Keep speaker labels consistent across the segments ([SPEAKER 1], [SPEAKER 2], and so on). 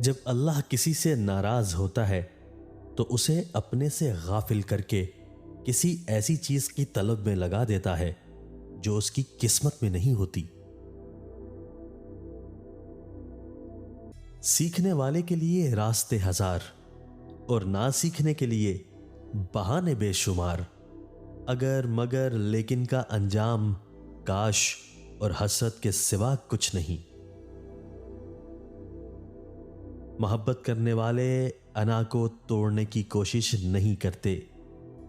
[SPEAKER 1] جب اللہ کسی سے ناراض ہوتا ہے تو اسے اپنے سے غافل کر کے کسی ایسی چیز کی طلب میں لگا دیتا ہے جو اس کی قسمت میں نہیں ہوتی۔ سیکھنے والے کے لیے راستے ہزار اور نہ سیکھنے کے لیے بہانے بے شمار، اگر مگر لیکن کا انجام کاش اور حسرت کے سوا کچھ نہیں۔ محبت کرنے والے انا کو توڑنے کی کوشش نہیں کرتے،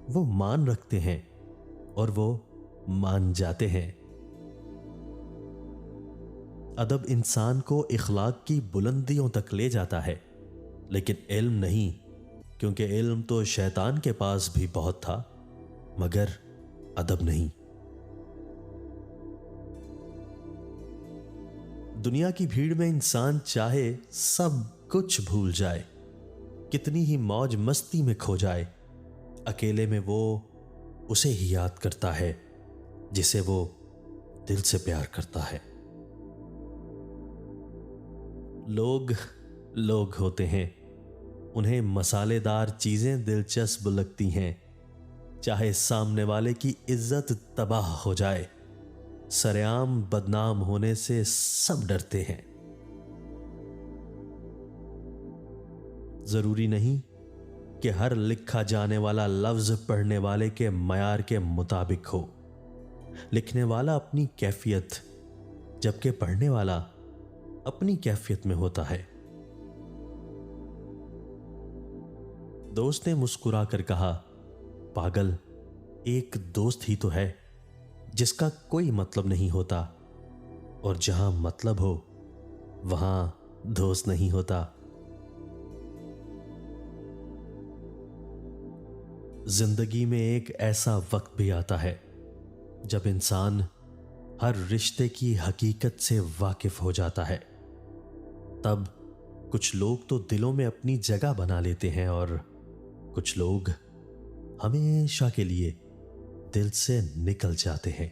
[SPEAKER 1] وہ مان رکھتے ہیں اور وہ مان جاتے ہیں۔ ادب انسان کو اخلاق کی بلندیوں تک لے جاتا ہے، لیکن علم نہیں، کیونکہ علم تو شیطان کے پاس بھی بہت تھا مگر ادب نہیں۔ دنیا کی بھیڑ میں انسان چاہے سب کچھ بھول جائے، کتنی ہی موج مستی میں کھو جائے، اکیلے میں وہ اسے ہی یاد کرتا ہے جسے وہ دل سے پیار کرتا ہے۔ لوگ ہوتے ہیں، انہیں مسالے دار چیزیں دلچسپ لگتی ہیں، چاہے سامنے والے کی عزت تباہ ہو جائے، سرعام بدنام ہونے سے سب ڈرتے ہیں۔ ضروری نہیں کہ ہر لکھا جانے والا لفظ پڑھنے والے کے معیار کے مطابق ہو، لکھنے والا اپنی کیفیت جبکہ پڑھنے والا اپنی کیفیت میں ہوتا ہے۔ دوست نے مسکرا کر کہا، پاگل، ایک دوست ہی تو ہے جس کا کوئی مطلب نہیں ہوتا، اور جہاں مطلب ہو وہاں دوست نہیں ہوتا۔ زندگی میں ایک ایسا وقت بھی آتا ہے جب انسان ہر رشتے کی حقیقت سے واقف ہو جاتا ہے، تب کچھ لوگ تو دلوں میں اپنی جگہ بنا لیتے ہیں اور کچھ لوگ ہمیشہ کے لیے دل سے نکل جاتے ہیں۔